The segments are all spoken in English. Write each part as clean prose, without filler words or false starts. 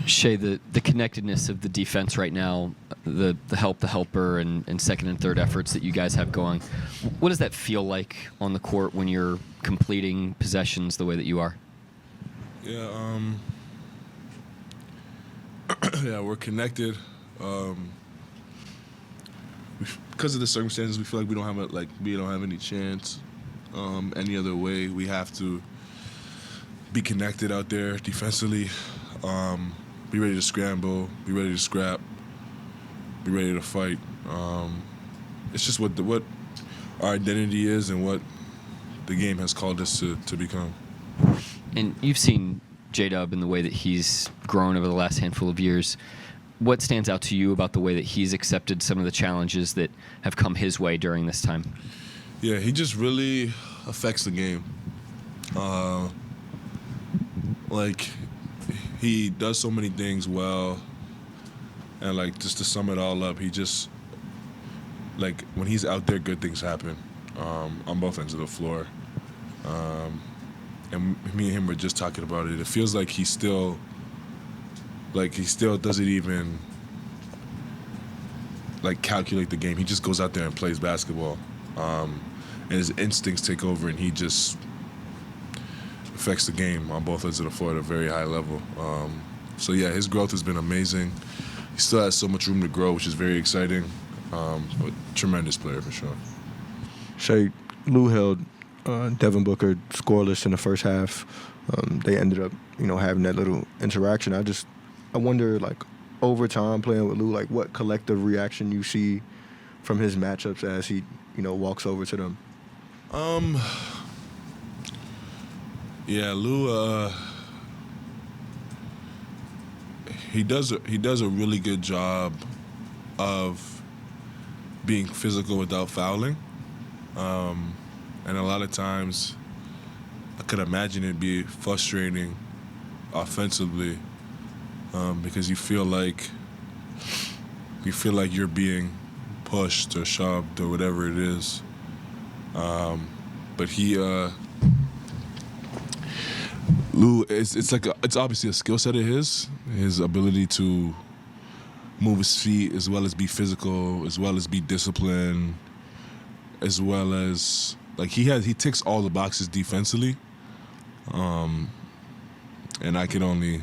Shai, the connectedness of the defense right now, the helper, and second and third efforts that you guys have going, what does that feel like on the court when you're completing possessions the way that you are? Yeah, yeah, we're connected. Because of the circumstances, we feel like we don't have any chance any other way. We have to be connected out there defensively. Be ready to scramble, be ready to scrap, be ready to fight. It's just what our identity is and what the game has called us to become. And you've seen J-Dub in the way that he's grown over the last handful of years. What stands out to you about the way that he's accepted some of the challenges that have come his way during this time? Yeah, he just really affects the game. He does so many things well, and just to sum it all up, he just when he's out there, good things happen on both ends of the floor. And me and him were just talking about it. It feels like he still doesn't even calculate the game. He just goes out there and plays basketball, and his instincts take over, and he just affects the game on both ends of the floor at a very high level. So yeah, his growth has been amazing. He still has so much room to grow, which is very exciting. But tremendous player for sure. Shai, Lou held Devin Booker scoreless in the first half. They ended up, having that little interaction. I wonder, over time playing with Lou, what collective reaction you see from his matchups as he, walks over to them. Yeah, Lou. He does a really good job of being physical without fouling, and a lot of times I could imagine it be frustrating offensively because you feel like you're being pushed or shoved or whatever it is. But Lou, it's obviously a skill set of his ability to move his feet as well as be physical, as well as be disciplined, as well as he ticks all the boxes defensively. And I can only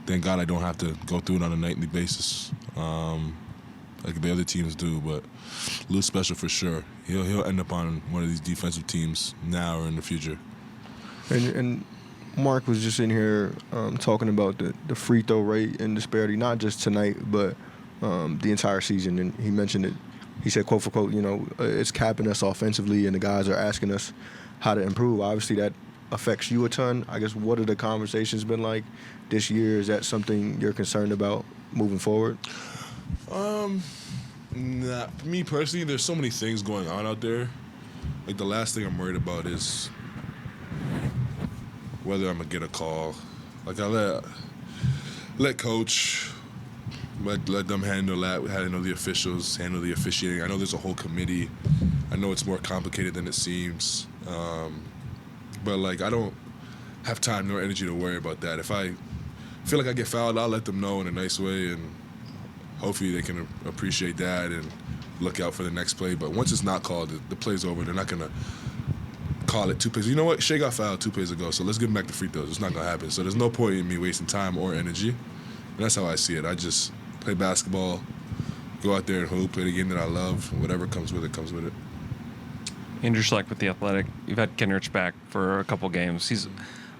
thank God I don't have to go through it on a nightly basis like the other teams do. But Lou's special for sure. He'll end up on one of these defensive teams now or in the future. And Mark was just in here talking about the free throw rate and disparity, not just tonight, but the entire season. And he mentioned it. He said, quote for quote, it's capping us offensively, and the guys are asking us how to improve. Obviously, that affects you a ton. I guess, what have the conversations been like this year? Is that something you're concerned about moving forward? Nah, me personally, there's so many things going on out there. The last thing I'm worried about is whether I'm gonna get a call. I let coach, let them handle that. Handle the officials, handle the officiating. I know there's a whole committee. I know it's more complicated than it seems. But I don't have time nor energy to worry about that. If I feel like I get fouled, I'll let them know in a nice way, and hopefully they can appreciate that and look out for the next play. But once it's not called, the play's over. They're not gonna call it 2 plays. You know what? Shai got fouled 2 plays ago, so let's give him back the free throws. It's not gonna happen. So there's no point in me wasting time or energy. And that's how I see it. I just play basketball, go out there and hoop, play the game that I love. Whatever comes with it, comes with it. Andrew Schleck with The Athletic. You've had Kenrich back for a couple games. He's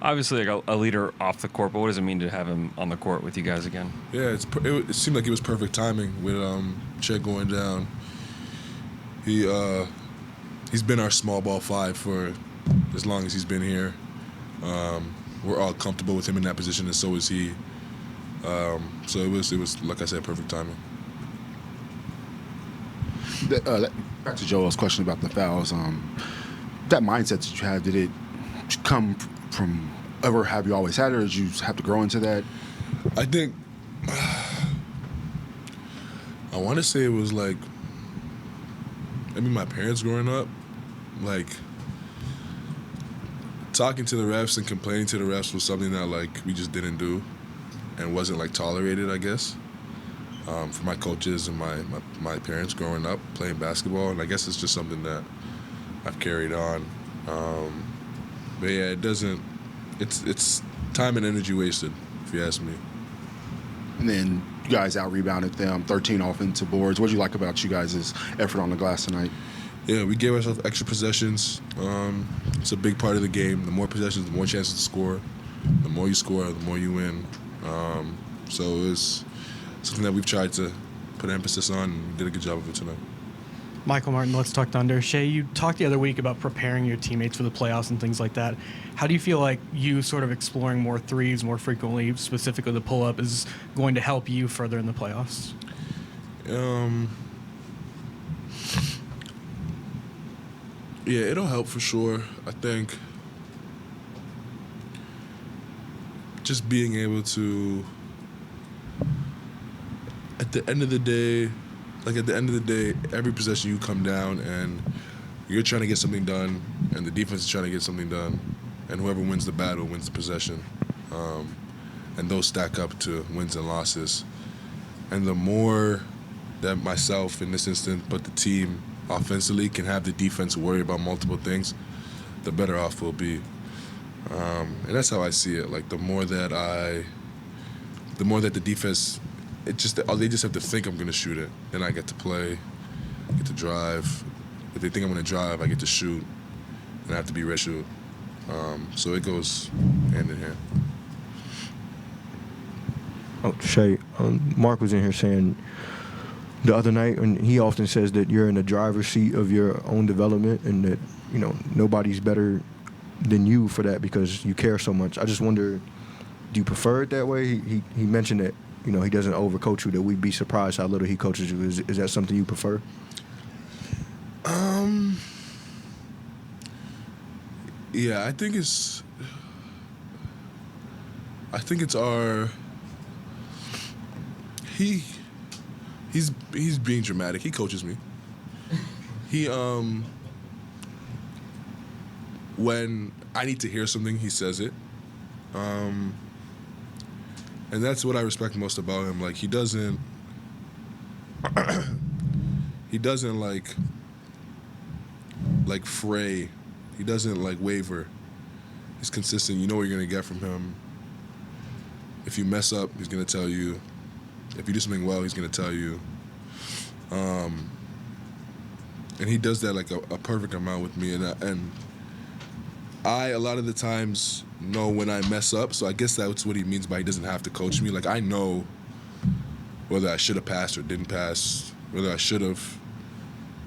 obviously a leader off the court, but what does it mean to have him on the court with you guys again? Yeah, it seemed like it was perfect timing with Chet going down. He's been our small ball 5 for as long as he's been here. We're all comfortable with him in that position, and so is he. So it was like I said, perfect timing. Back to Joel's question about the fouls. That mindset that you have, did it come from ever have you always had it, or did you have to grow into that? I think I want to say it was maybe my parents growing up, talking to the refs and complaining to the refs was something that we just didn't do, and wasn't like tolerated, I guess, for my coaches and my parents growing up playing basketball. And I guess it's just something that I've carried on. But yeah, it's time and energy wasted, if you ask me. And then you guys out-rebounded them, 13 offensive boards. What did you like about you guys' effort on the glass tonight? Yeah, we gave ourselves extra possessions. It's a big part of the game. The more possessions, the more chances to score. The more you score, the more you win. So it's something that we've tried to put emphasis on, and we did a good job of it tonight. Michael Martin, Let's Talk Thunder. Shai, you talked the other week about preparing your teammates for the playoffs and things like that. How do you feel like you sort of exploring more threes more frequently, specifically the pull-up, is going to help you further in the playoffs? Yeah, it'll help for sure. I think just being able to, at the end of the day, every possession you come down and you're trying to get something done, and the defense is trying to get something done, and whoever wins the battle wins the possession. And those stack up to wins and losses. And the more that myself, in this instance, but the team offensively can have the defense worry about multiple things, the better off we'll be. And that's how I see it. Like the more that the defense, they just have to think I'm going to shoot it, and I get to play, I get to drive. If they think I'm going to drive, I get to shoot, and I have to be ready to shoot. So it goes hand in hand. Oh, Shai, Mark was in here saying the other night, and he often says that you're in the driver's seat of your own development, and that nobody's better than you for that because you care so much. I just wonder, do you prefer it that way? He mentioned that he doesn't overcoach you, that we'd be surprised how little he coaches you. Is that something you prefer? Yeah, I think it's our. He's being dramatic. He coaches me. He when I need to hear something, he says it. And that's what I respect most about him. Like he doesn't like fray. He doesn't like waver. He's consistent. You know what you're gonna get from him. If you mess up, he's gonna tell you. If you do something well, he's gonna tell you. And he does that like a perfect amount with me, and I a lot of the times know when I mess up. So I guess that's what he means by he doesn't have to coach me. Like I know whether I should have passed or didn't pass, whether I should have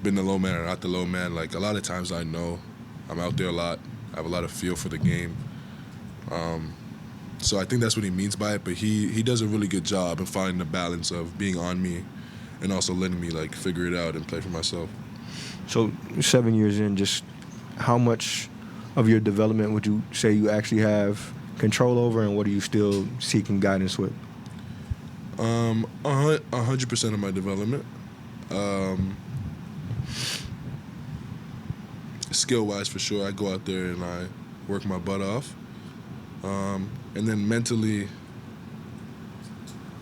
been the low man or not the low man. Like a lot of times I know. I'm out there a lot. I have a lot of feel for the game. So I think that's what he means by it. But he does a really good job in finding the balance of being on me and also letting me like figure it out and play for myself. So 7 years in, just how much of your development would you say you actually have control over, and what are you still seeking guidance with? 100% of my development. Skill-wise, for sure, I go out there and I work my butt off. And then mentally,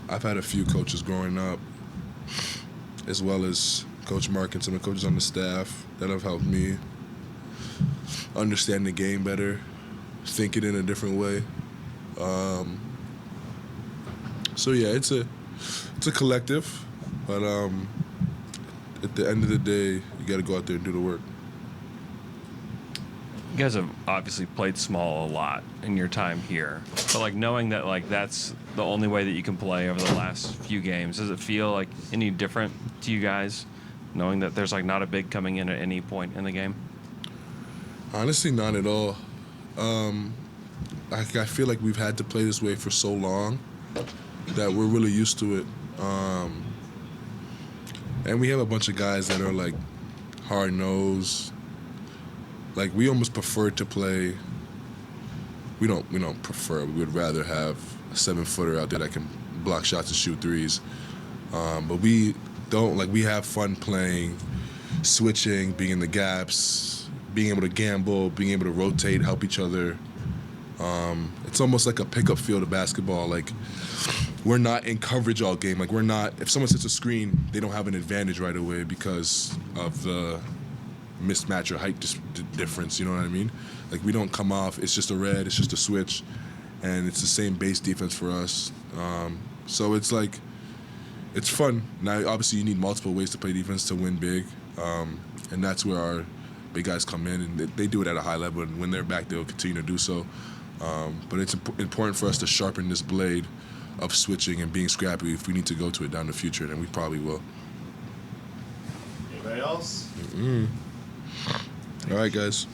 I've had a few coaches growing up, as well as Coach Mark and some of the coaches on the staff that have helped me understand the game better, think it in a different way. So yeah, it's a collective, but at the end of the day, you got to go out there and do the work. You guys have obviously played small a lot in your time here, but like knowing that like that's the only way that you can play over the last few games, does it feel like any different to you guys, knowing that there's like not a big coming in at any point in the game? Honestly, not at all. I feel like we've had to play this way for so long that we're really used to it. And we have a bunch of guys that are like hard-nosed. Like we almost prefer to play. We don't prefer. We would rather have a 7-footer out there that can block shots and shoot threes. But we don't like. We have fun playing, switching, being in the gaps, being able to gamble, being able to rotate, help each other. It's almost like a pickup field of basketball. Like, we're not in coverage all game. Like, we're not. If someone sets a screen, they don't have an advantage right away because of the mismatch or height difference. You know what I mean? Like, we don't come off. It's just a red. It's just a switch, and it's the same base defense for us. So it's like, it's fun. Now, obviously, you need multiple ways to play defense to win big, and that's where our big guys come in, and they do it at a high level. And when they're back, they'll continue to do so. But it's important for us to sharpen this blade of switching and being scrappy if we need to go to it down the future, then we probably will. Anybody else? All right, guys.